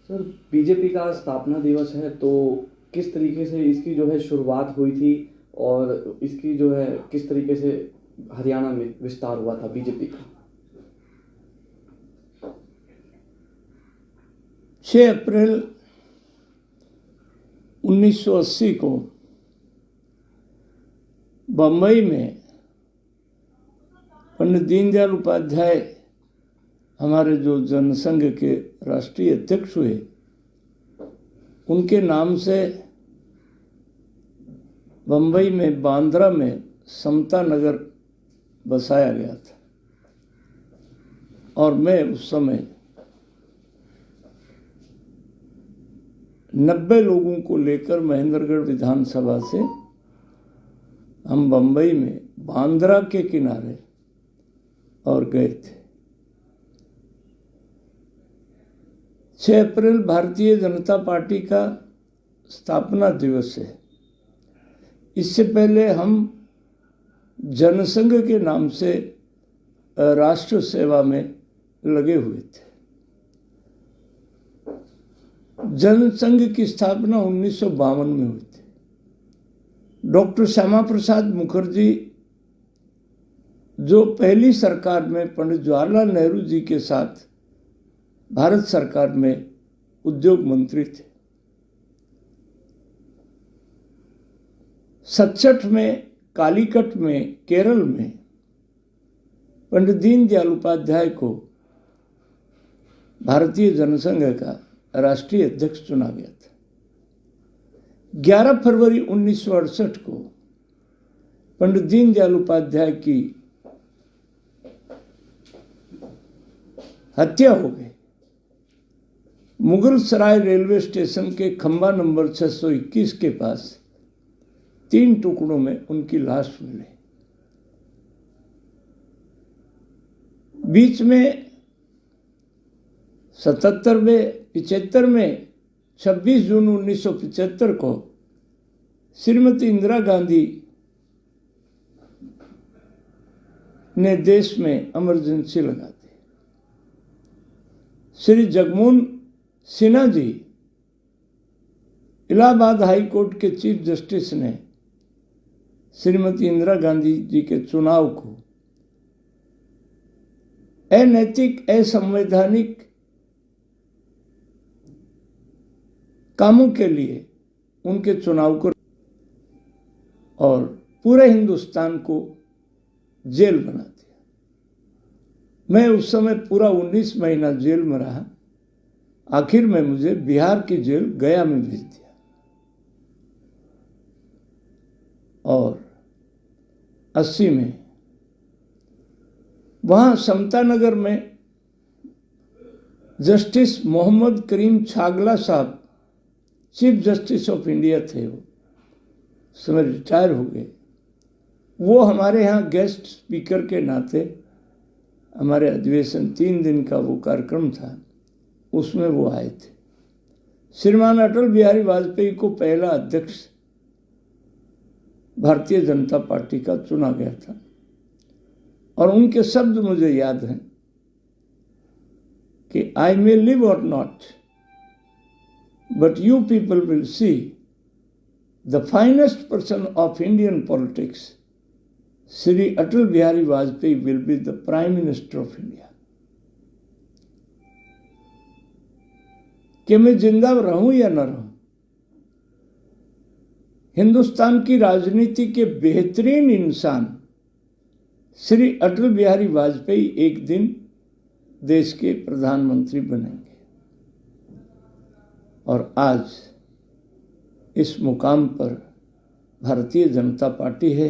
Sir, BJP का स्थापना दिवस है तो किस तरीके से इसकी जो है शुरुआत हुई थी और इसकी जो है किस तरीके से हरियाणा में विस्तार हुआ था बीजेपी का? 6 अप्रैल 1980 को बम्बई में पंडित दीनदयाल उपाध्याय हमारे जो जनसंघ के राष्ट्रीय अध्यक्ष हुए, उनके नाम से बम्बई में बांद्रा में समता नगर बसाया गया था। और मैं उस समय 90 लोगों को लेकर महेंद्रगढ़ विधानसभा से हम बम्बई में बांद्रा के किनारे और गए थे। 6 अप्रैल भारतीय जनता पार्टी का स्थापना दिवस है। इससे पहले हम जनसंघ के नाम से राष्ट्र सेवा में लगे हुए थे। जनसंघ की स्थापना 1952 में हुई थी। डॉक्टर श्यामा प्रसाद मुखर्जी जो पहली सरकार में पंडित जवाहरलाल नेहरू जी के साथ भारत सरकार में उद्योग मंत्री थे। 67 में कालीकट में केरल में पंडित दीनदयाल उपाध्याय को भारतीय जनसंघ का राष्ट्रीय अध्यक्ष चुना गया था। 11 फरवरी 1968 को पंडित दीनदयाल उपाध्याय की हत्या हो गई। मुगल सराय रेलवे स्टेशन के खंबा नंबर 621 के पास 3 टुकड़ों में उनकी लाश मिली। बीच में 77 में 75 में 26 जून 1975 को श्रीमती इंदिरा गांधी ने देश में इमरजेंसी लगा दी। श्री जगमोहन सिन्हा जी इलाहाबाद हाई कोर्ट के चीफ जस्टिस ने श्रीमती इंदिरा गांधी जी के चुनाव को अनैतिक, असंवैधानिक कामों के लिए उनके चुनाव को और पूरे हिंदुस्तान को जेल बना दिया। मैं उस समय पूरा 19 महीना जेल में रहा। आखिर में मुझे बिहार की जेल गया में भेज दिया और 80 में वहां समता नगर में जस्टिस मोहम्मद करीम छागला साहब चीफ जस्टिस ऑफ इंडिया थे। वो समय रिटायर हो गए। वो हमारे यहाँ गेस्ट स्पीकर के नाते हमारे अधिवेशन 3 दिन का वो कार्यक्रम था, उसमें वो आए थे। श्रीमान अटल बिहारी वाजपेयी को पहला अध्यक्ष भारतीय जनता पार्टी का चुना गया था और उनके शब्द मुझे याद हैं कि आई मे लिव और not, but you people will see the finest person of Indian politics, Shri Atal Bihari Vajpayee will be the prime minister of India. कि मैं जिंदा रहूं या न रहूं, हिंदुस्तान की राजनीति के बेहतरीन इंसान श्री अटल बिहारी वाजपेयी एक दिन देश के प्रधानमंत्री बनेंगे। और आज इस मुकाम पर भारतीय जनता पार्टी है।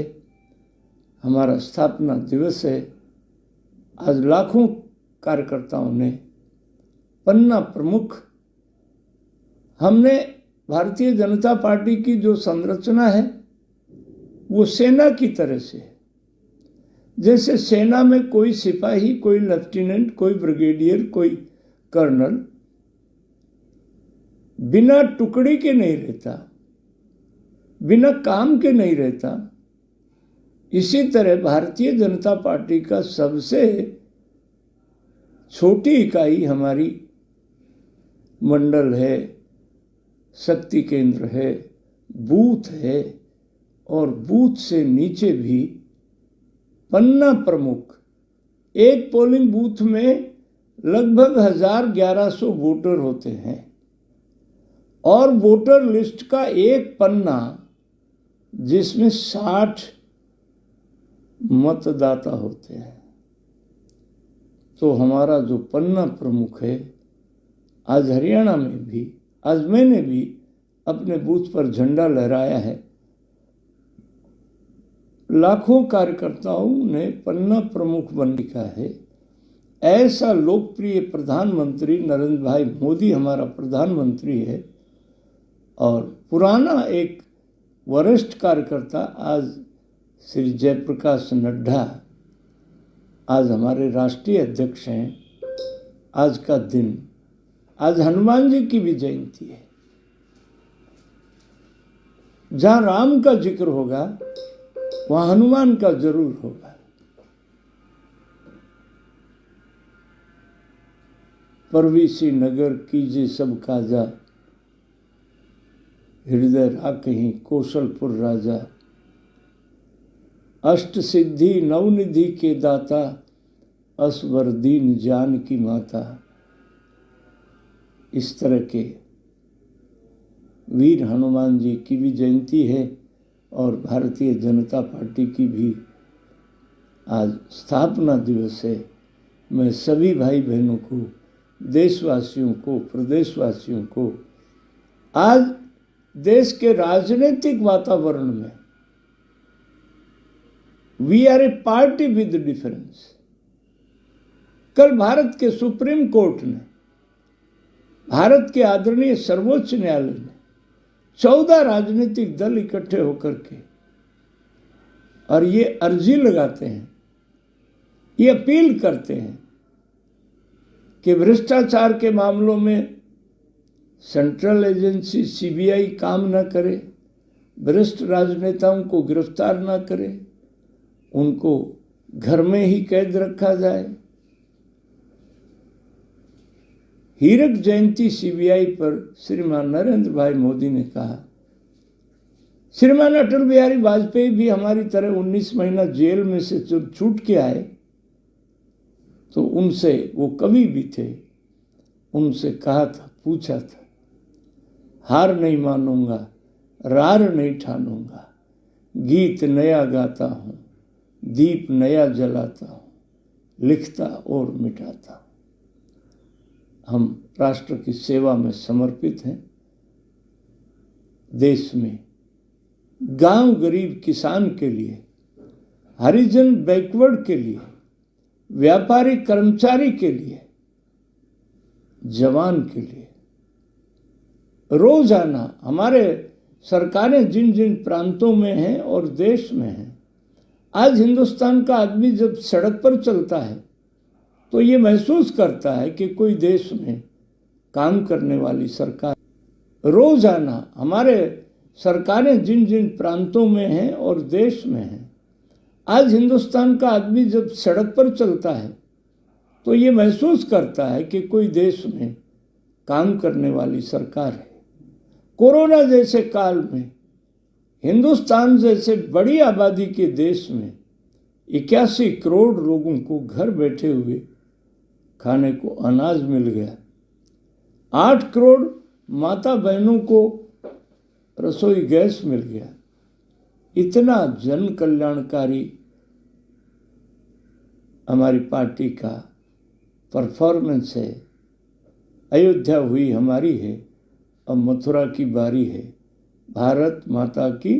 हमारा स्थापना दिवस है। आज लाखों कार्यकर्ताओं ने पन्ना प्रमुख, हमने भारतीय जनता पार्टी की जो संरचना है वो सेना की तरह से है। जैसे सेना में कोई सिपाही, कोई लेफ्टिनेंट, कोई ब्रिगेडियर, कोई कर्नल बिना टुकड़ी के नहीं रहता, बिना काम के नहीं रहता। इसी तरह भारतीय जनता पार्टी का सबसे छोटी इकाई हमारी मंडल है, शक्ति केंद्र है, बूथ है और बूथ से नीचे भी पन्ना प्रमुख। एक पोलिंग बूथ में लगभग 1100 वोटर होते हैं और वोटर लिस्ट का एक पन्ना जिसमें 60 मतदाता होते हैं। तो हमारा जो पन्ना प्रमुख है, आज हरियाणा में भी, आज मैंने भी अपने बूथ पर झंडा लहराया है। लाखों कार्यकर्ताओं ने पन्ना प्रमुख बन लिखा है। ऐसा लोकप्रिय प्रधानमंत्री नरेंद्र भाई मोदी हमारा प्रधानमंत्री है और पुराना एक वरिष्ठ कार्यकर्ता आज श्री जयप्रकाश नड्डा आज हमारे राष्ट्रीय अध्यक्ष हैं। आज का दिन, आज हनुमान जी की भी जयंती है। जहां राम का जिक्र होगा वहां हनुमान का जरूर होगा। परवीसी नगर कीजे सब काजा, हृदय राखहीं कौशलपुर राजा। अष्ट सिद्धि नवनिधि के दाता, असवर दीन जान की माता। इस तरह के वीर हनुमान जी की भी जयंती है और भारतीय जनता पार्टी की भी आज स्थापना दिवस है। मैं सभी भाई बहनों को, देशवासियों को, प्रदेशवासियों को आज देश के राजनीतिक वातावरण में we are a party with difference. कल भारत के सुप्रीम कोर्ट ने, भारत के आदरणीय सर्वोच्च न्यायालय ने 14 राजनीतिक दल इकट्ठे होकर के और ये अर्जी लगाते हैं, ये अपील करते हैं कि भ्रष्टाचार के मामलों में सेंट्रल एजेंसी सीबीआई काम न करे, भ्रष्ट राजनेताओं को गिरफ्तार न करे, उनको घर में ही कैद रखा जाए। हीरक जयंती सीबीआई पर श्रीमान नरेंद्र भाई मोदी ने कहा, श्रीमान अटल बिहारी वाजपेयी भी हमारी तरह 19 महीना जेल में से जब छूट के आए तो उनसे, वो कवि भी थे, उनसे कहा था, पूछा था, हार नहीं मानूंगा, रार नहीं ठानूंगा, गीत नया गाता हूं, दीप नया जलाता हूं, लिखता और मिटाता हूं। हम राष्ट्र की सेवा में समर्पित हैं। देश में गांव गरीब किसान के लिए, हरिजन बैकवर्ड के लिए, व्यापारी कर्मचारी के लिए, जवान के लिए रोजाना हमारे सरकारें जिन जिन प्रांतों में हैं और देश में हैं, आज हिंदुस्तान का आदमी जब सड़क पर चलता है तो ये महसूस करता है कि कोई देश में काम करने वाली सरकार। रोजाना हमारे सरकारें जिन जिन प्रांतों में हैं और देश में हैं, आज हिंदुस्तान का आदमी जब सड़क पर चलता है तो ये महसूस करता है कि कोई देश में काम करने वाली सरकार है। कोरोना जैसे काल में हिंदुस्तान जैसे बड़ी आबादी के देश में 81 करोड़ लोगों को घर बैठे हुए खाने को अनाज मिल गया। 8 करोड़ माता बहनों को रसोई गैस मिल गया। इतना जन कल्याणकारी हमारी पार्टी का परफॉर्मेंस है। अयोध्या हुई हमारी है, अब मथुरा की बारी है। भारत माता की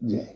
जय।